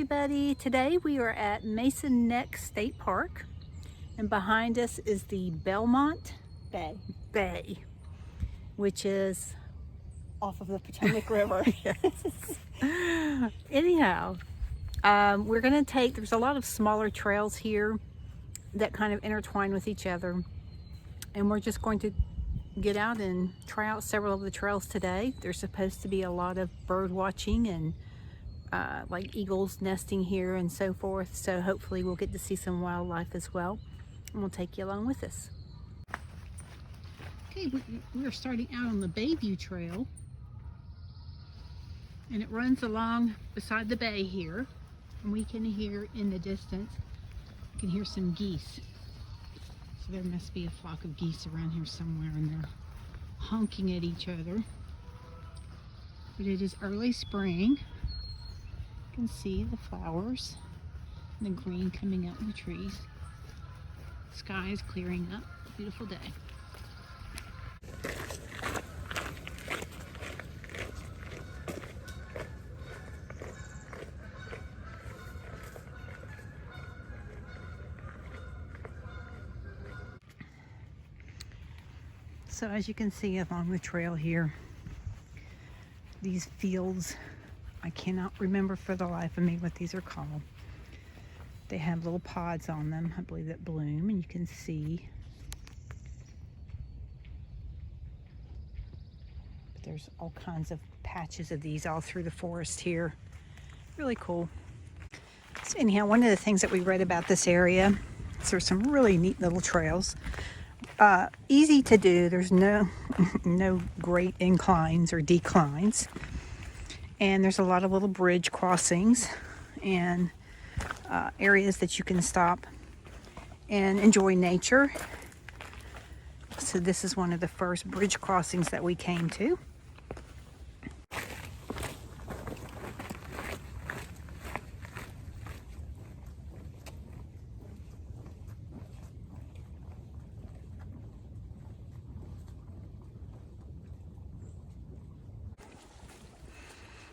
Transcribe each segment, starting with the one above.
everybody. Today we are at Mason Neck State Park, and behind us is the Belmont Bay, which is off of the Potomac River. Anyhow, we're going to take, there's a lot of smaller trails here that kind of intertwine with each other, and we're just going to get out and try out several of the trails today. There's supposed to be a lot of bird watching and like eagles nesting here and so forth, so hopefully we'll get to see some wildlife as well, and we'll take you along with us. Okay, we're starting out on the Bayview Trail, and it runs along beside the bay here, and we can hear in the distance, you can hear some geese. So there must be a flock of geese around here somewhere, and they're honking at each other. But it is early spring. You can see the flowers and the green coming out in the trees. The sky is clearing up. Beautiful day. So as you can see along the trail here, these fields, I cannot remember for the life of me what these are called. They have little pods on them, I believe, that bloom, and you can see. But there's all kinds of patches of these all through the forest here. Really cool. So anyhow, one of the things that we read about this area is there's some really neat little trails. Easy to do. There's no great inclines or declines, and there's a lot of little bridge crossings and areas that you can stop and enjoy nature. So this is one of the first bridge crossings that we came to.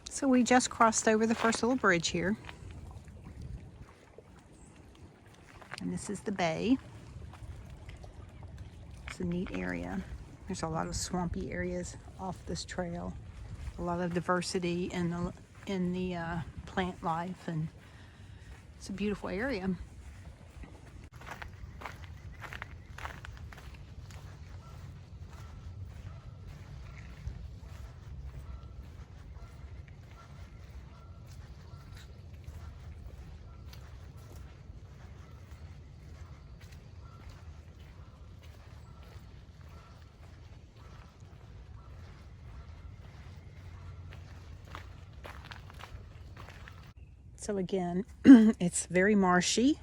So we just crossed over the first little bridge here. And this is the bay. It's a neat area. There's a lot of swampy areas off this trail. A lot of diversity in the plant life, and it's a beautiful area. So again, it's very marshy.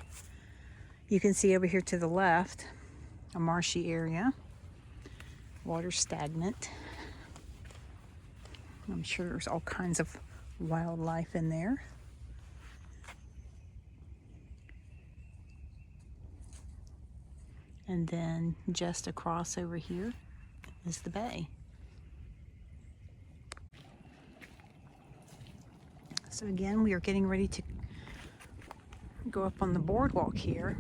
You can see over here to the left, a marshy area. Water stagnant. I'm sure there's all kinds of wildlife in there. And then just across over here is the bay. So again, we are getting ready to go up on the boardwalk here.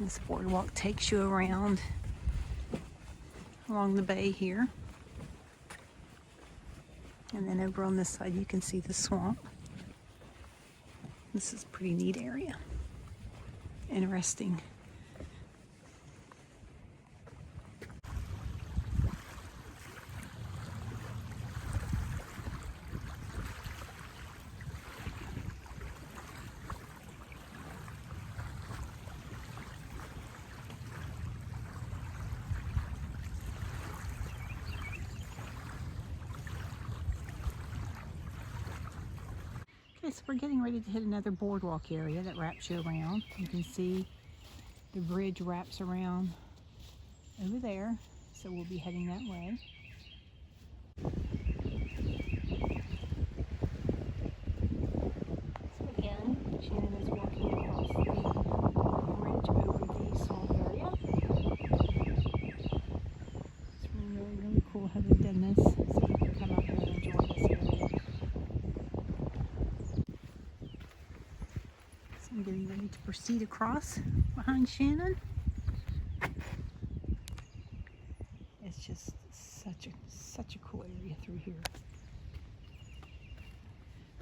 This boardwalk takes you around along the bay here. And then over on this side you can see the swamp. This is a pretty neat area. Interesting. Okay, so we're getting ready to hit another boardwalk area that wraps you around. You can see the bridge wraps around over there, so we'll be heading that way. So again, Shannon is walking across the bridge over the swamp area. It's really cool how they've done this, so you can come up here and enjoy this area. proceed across behind Shannon. It's just such a cool area through here.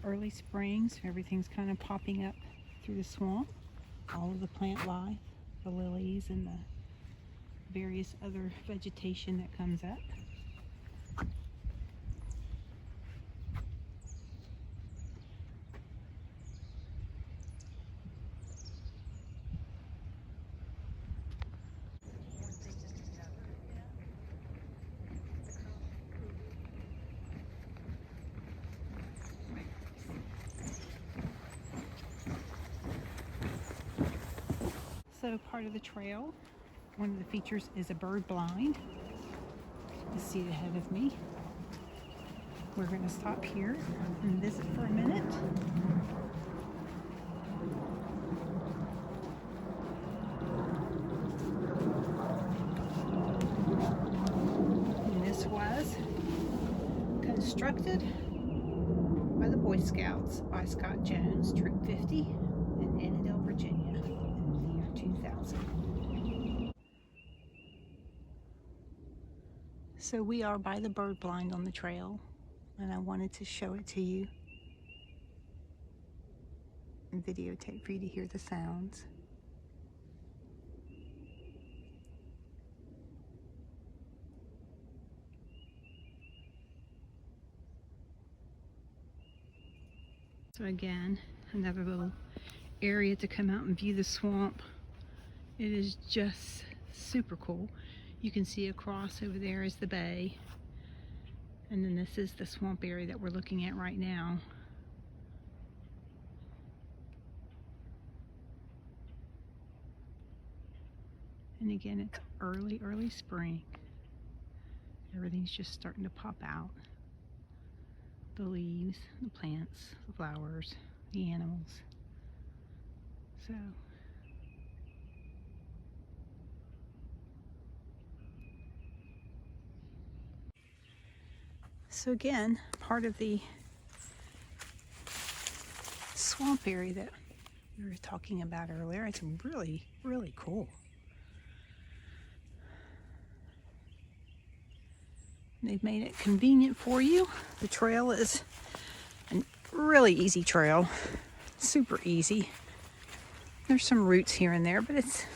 Early springs, everything's kind of popping up through the swamp. All of the plant life, the lilies and the various other vegetation that comes up. So part of the trail, one of the features is a bird blind. You see it ahead of me. We're going to stop here and visit for a minute. And this was constructed by the Boy Scouts by Scott Jones, Troop 50 in Annandale, Virginia in the year 2000. So we are by the bird blind on the trail, and I wanted to show it to you and videotape for you to hear the sounds. So again, another little area to come out and view the swamp. It is just super cool. You can see across over there is the bay, and then this is the swamp area that we're looking at right now. And again, it's early spring. Everything's just starting to pop out. The leaves, the plants, the flowers, the animals. So again, part of the swamp area that we were talking about earlier, it's really cool. They've made it convenient for you. The trail is a really easy trail, super easy. There's some roots here and there, but it's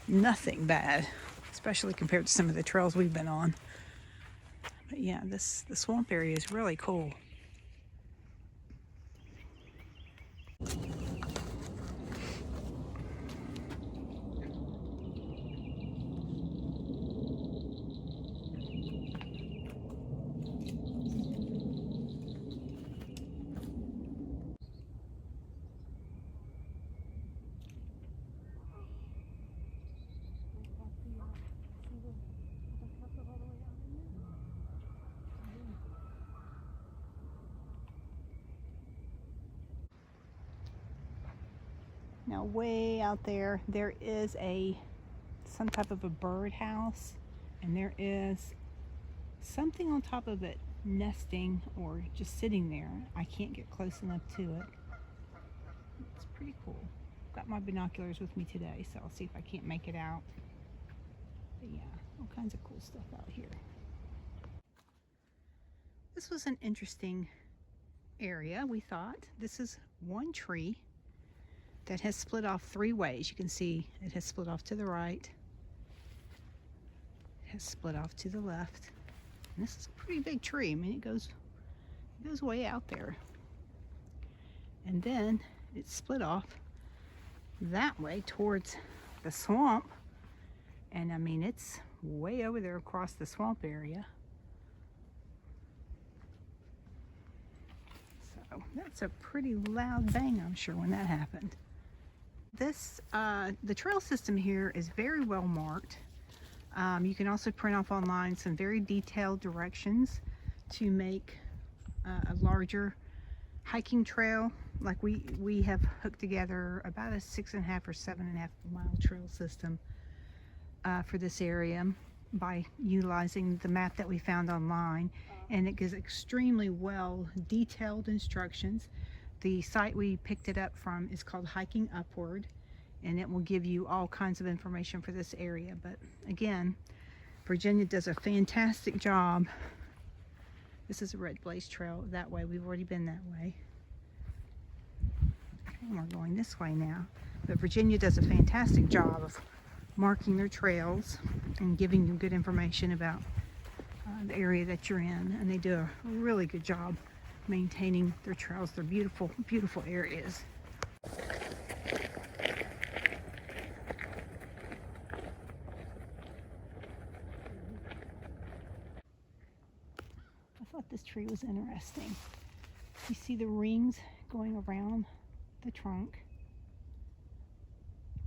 nothing bad, especially compared to some of the trails we've been on. But yeah, the swamp area is really cool. Now way out there, there is some type of a bird house, and there is something on top of it nesting or just sitting there. I can't get close enough to it. It's pretty cool. Got my binoculars with me today, so I'll see if I can't make it out. But yeah, all kinds of cool stuff out here. This was an interesting area, we thought. This is one tree that has split off three ways. You can see it has split off to the right, it has split off to the left, and this is a pretty big tree. I mean, it goes way out there, and then it split off that way towards the swamp, and I mean, it's way over there across the swamp area. So that's a pretty loud bang, I'm sure, when that happened. The trail system here is very well marked. You can also print off online some very detailed directions to make a larger hiking trail. Like we have hooked together about a 6.5 or 7.5 mile trail system for this area by utilizing the map that we found online, and it gives extremely well detailed instructions The site we picked it up from is called Hiking Upward, and it will give you all kinds of information for this area. But again, Virginia does a fantastic job. This is a red blaze trail that way. We've already been that way. And we're going this way now. But Virginia does a fantastic job of marking their trails and giving you good information about the area that you're in. And they do a really good job maintaining their trails. They're beautiful, beautiful areas. I thought this tree was interesting. You see the rings going around the trunk.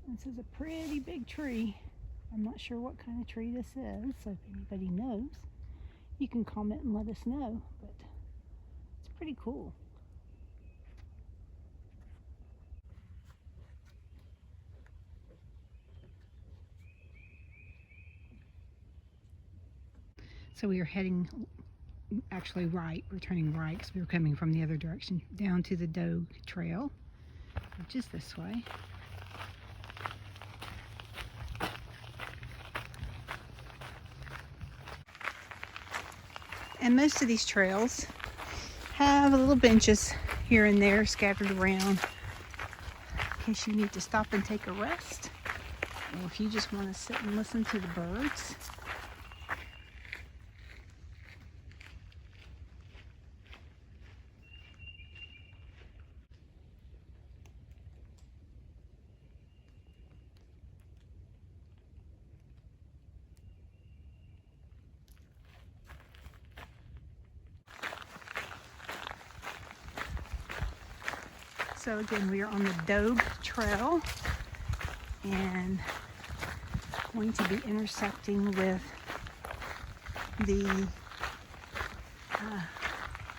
This is a pretty big tree. I'm not sure what kind of tree this is, so if anybody knows, you can comment and let us know, but it's pretty cool. So we are heading actually right. We're turning right because we were coming from the other direction down to the Doe Trail, which is this way. And most of these trails have little benches here and there scattered around in case you need to stop and take a rest, or if you just want to sit and listen to the birds. So again, we are on the Dogue Trail and going to be intersecting with the, I'm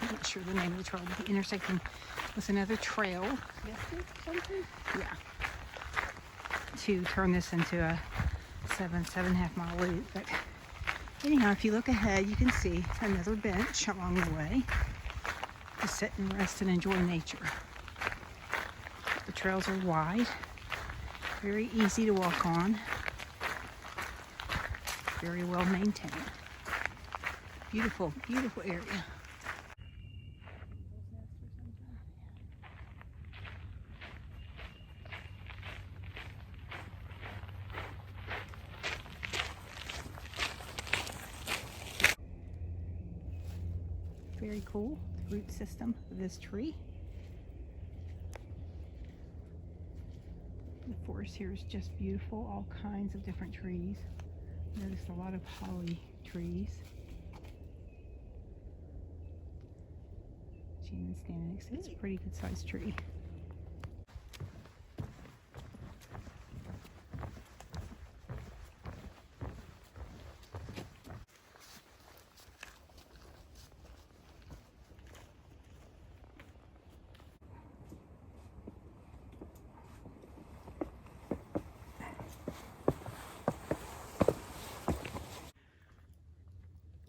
not sure the name of the trail, but intersecting with another trail. Yeah. To turn this into a 7.5 mile loop. But anyhow, if you look ahead, you can see another bench along the way to sit and rest and enjoy nature. The trails are wide, very easy to walk on, very well maintained. Beautiful, beautiful area. Very cool, the root system of this tree. The forest here is just beautiful, all kinds of different trees. Notice a lot of holly trees. Shannon's standing next to it. It's a pretty good sized tree.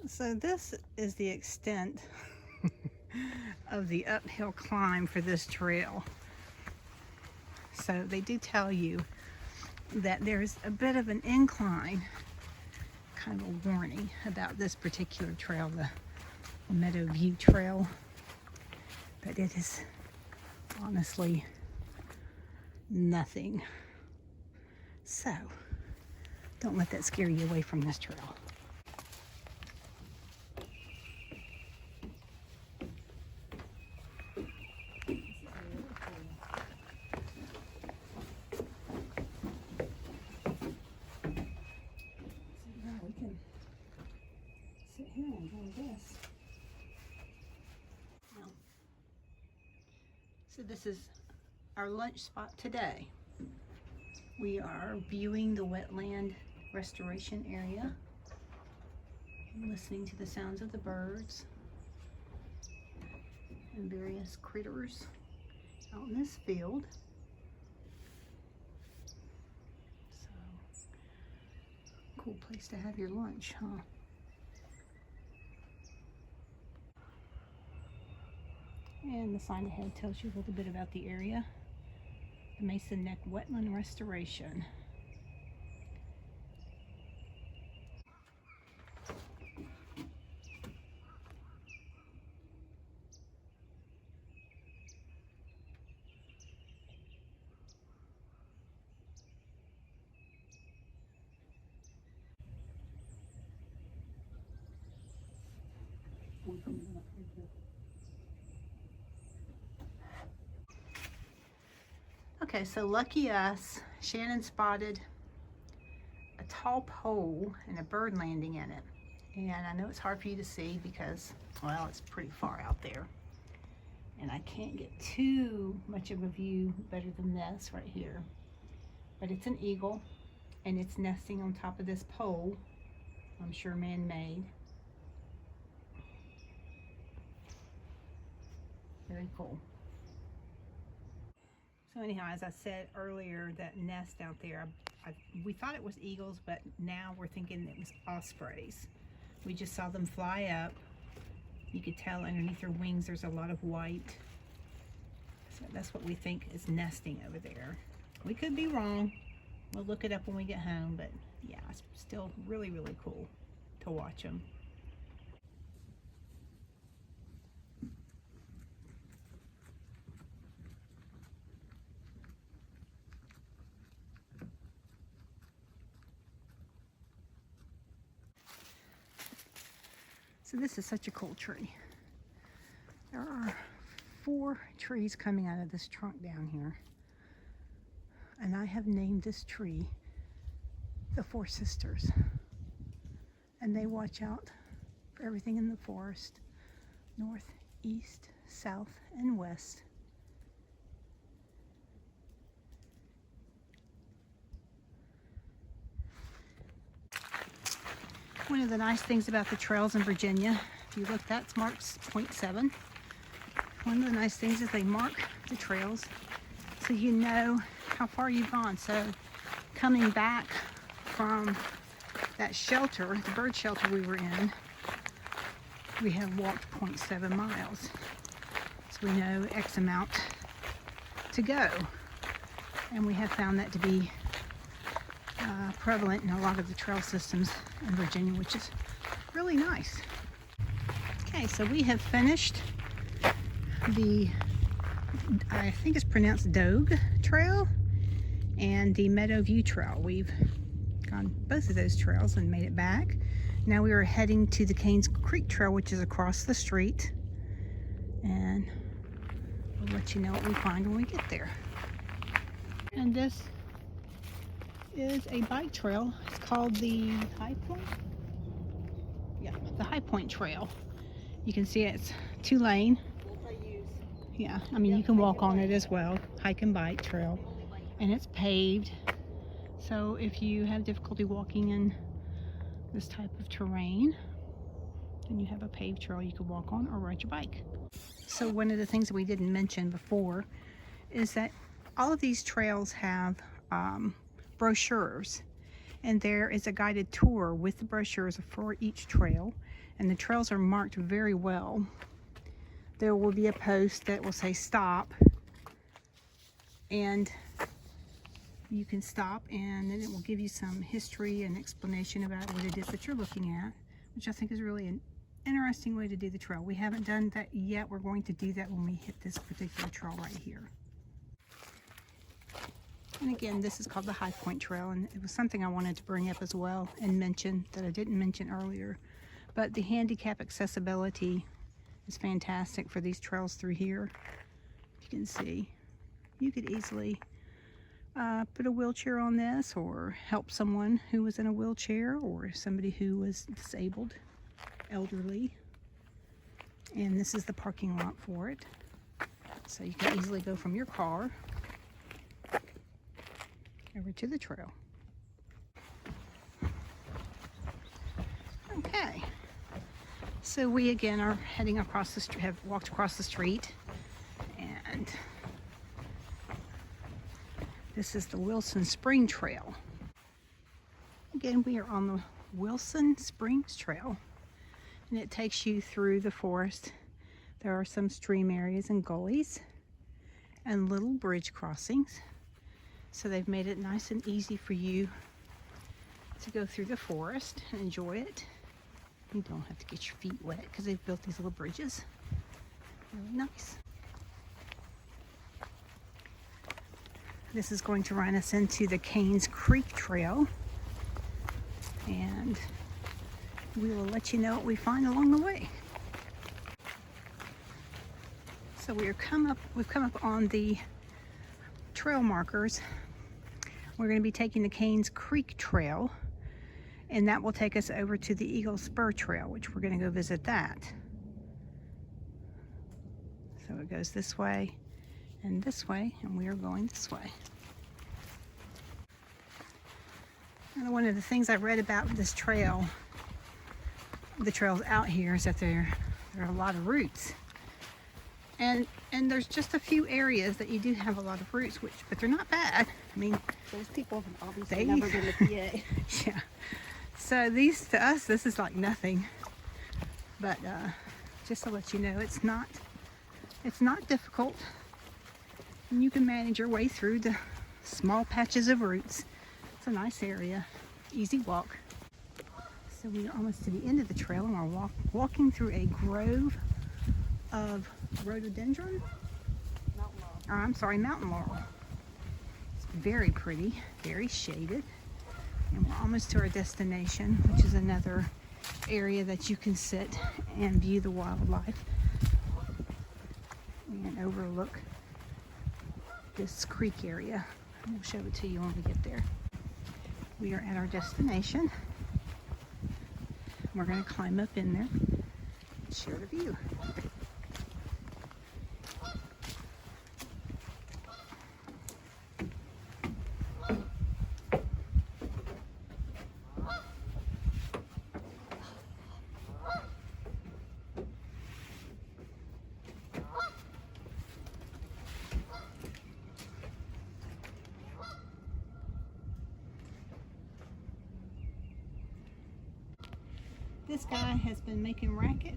So this is the extent of the uphill climb for this trail. So they do tell you that there's a bit of an incline, kind of a warning about this particular trail, the Meadow View Trail. But it is honestly nothing. So don't let that scare you away from this trail. So this is our lunch spot today. We are viewing the Wetland Restoration area, listening to the sounds of the birds and various critters out in this field. So, cool place to have your lunch, huh? And the sign ahead tells you a little bit about the area. The Mason Neck Wetland Restoration. Okay, so lucky us, Shannon spotted a tall pole and a bird landing in it. And I know it's hard for you to see because, well, it's pretty far out there. And I can't get too much of a view better than this right here. But it's an eagle, and it's nesting on top of this pole. I'm sure man-made. Very cool. So anyhow, as I said earlier, that nest out there, we thought it was eagles, but now we're thinking it was ospreys. We just saw them fly up. You could tell underneath their wings there's a lot of white. So that's what we think is nesting over there. We could be wrong. We'll look it up when we get home, but yeah, it's still really, really cool to watch them. So this is such a cool tree. There are 4 trees coming out of this trunk down here. And I have named this tree the 4 Sisters. And they watch out for everything in the forest, north, east, south, and west. One of the nice things about the trails in Virginia, if you look, that's marked 0.7. One of the nice things is they mark the trails so you know how far you've gone. So coming back from that shelter, the bird shelter we were in, we have walked 0.7 miles. So we know X amount to go. And we have found that to be prevalent in a lot of the trail systems in Virginia, which is really nice. Okay, so we have finished the, I think it's pronounced Dogue Trail, and the Meadow View Trail. We've gone both of those trails and made it back. Now we are heading to the Kane's Creek Trail, which is across the street, and we'll let you know what we find when we get there. And this is a bike trail. It's called the High Point. Yeah, the High Point Trail. You can see it's 2-lane. Yeah, I mean, you can walk on it as well. Hike and bike trail. And it's paved. So if you have difficulty walking in this type of terrain, then you have a paved trail you can walk on or ride your bike. So one of the things that we didn't mention before is that all of these trails have brochures, and there is a guided tour with the brochures for each trail, and the trails are marked very well. There will be a post that will say stop, and you can stop, and then it will give you some history and explanation about what it is that you're looking at, which I think is really an interesting way to do the trail. We haven't done that yet. We're going to do that when we hit this particular trail right here. And again, this is called the High Point Trail, and it was something I wanted to bring up as well and mention that I didn't mention earlier. But the handicap accessibility is fantastic for these trails through here. You can see, you could easily put a wheelchair on this, or help someone who was in a wheelchair, or somebody who was disabled, elderly. And this is the parking lot for it. So you can easily go from your car over to the trail. Okay, so we again are heading across the street, have walked across the street, and this is the Wilson Spring Trail. Again, we are on the Wilson Springs Trail, and it takes you through the forest There are some stream areas and gullies and little bridge crossings. So they've made it nice and easy for you to go through the forest and enjoy it. You don't have to get your feet wet because they've built these little bridges. Really nice. This is going to run us into the Kane's Creek Trail, and we will let you know what we find along the way. So we've come up on the trail markers. We're going to be taking the Kane's Creek Trail, and that will take us over to the Eagle Spur Trail, which we're going to go visit that. So it goes this way, and we are going this way. And one of the things I read about this trail, the trails out here, is that there are a lot of roots. And there's just a few areas that you do have a lot of roots, but they're not bad. I mean, those people have obviously never been to PA. Yeah. So to us, this is like nothing. But just to let you know, it's not difficult. And you can manage your way through the small patches of roots. It's a nice area, easy walk. So we are almost to the end of the trail, and we're walking through a grove of rhododendron. Mountain laurel. It's very pretty, very shaded. And we're almost to our destination, which is another area that you can sit and view the wildlife and overlook this creek area. We'll show it to you when we get there. We are at our destination. We're going to climb up in there and share the view. This guy has been making racket.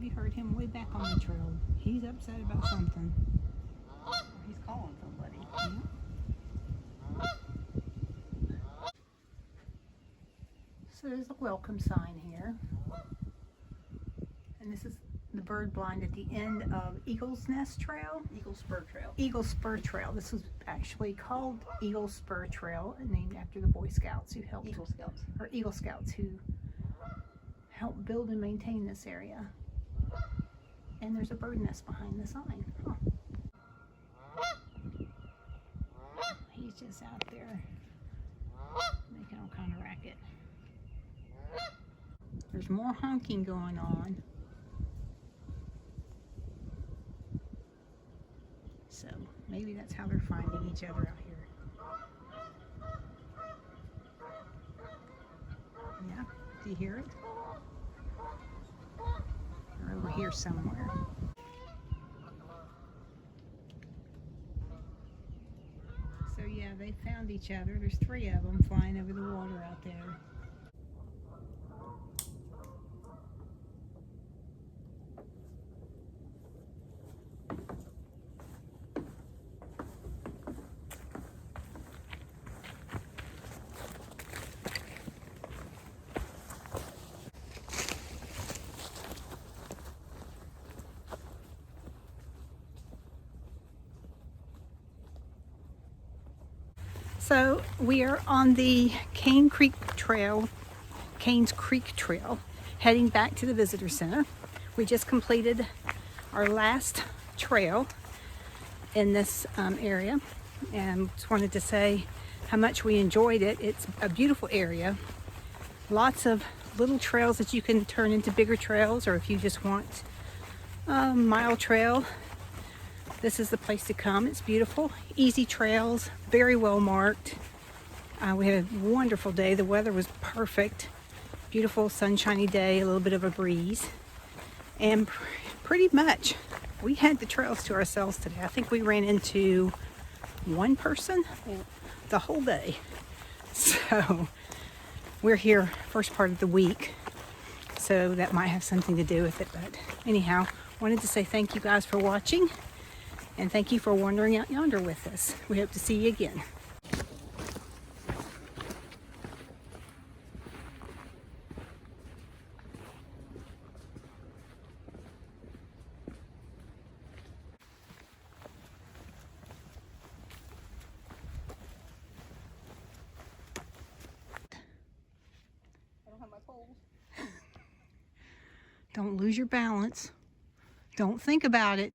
We heard him way back on the trail. He's upset about something. He's calling somebody. Yeah. So there's a welcome sign here. And this is the bird blind at the end of Eagle's Nest Trail. Eagle Spur Trail. Eagle Spur Trail. This was actually called Eagle Spur Trail, named after the Boy Scouts who helped. Eagle Scouts. Or Eagle Scouts who helped build and maintain this area. And there's a bird nest behind the sign. Huh. He's just out there making all kind of racket. There's more honking going on. So maybe that's how they're finding each other out here. Yeah, do you hear it? Or over here somewhere. So yeah, they found each other. There's 3 of them flying over the water out there. So we are on the Kane's Creek Trail, heading back to the visitor center. We just completed our last trail in this area, and just wanted to say how much we enjoyed it. It's a beautiful area. Lots of little trails that you can turn into bigger trails, or if you just want a mile trail, this is the place to come. It's beautiful, easy trails, very well marked. We had a wonderful day. The weather was perfect. Beautiful sunshiny day, a little bit of a breeze. And pretty much we had the trails to ourselves today. I think we ran into one person the whole day. So we're here first part of the week, so that might have something to do with it. But anyhow, Wanted to say thank you guys for watching, and thank you for wandering out yonder with us. We hope to see you again. I don't have my poles. Don't lose your balance. Don't think about it.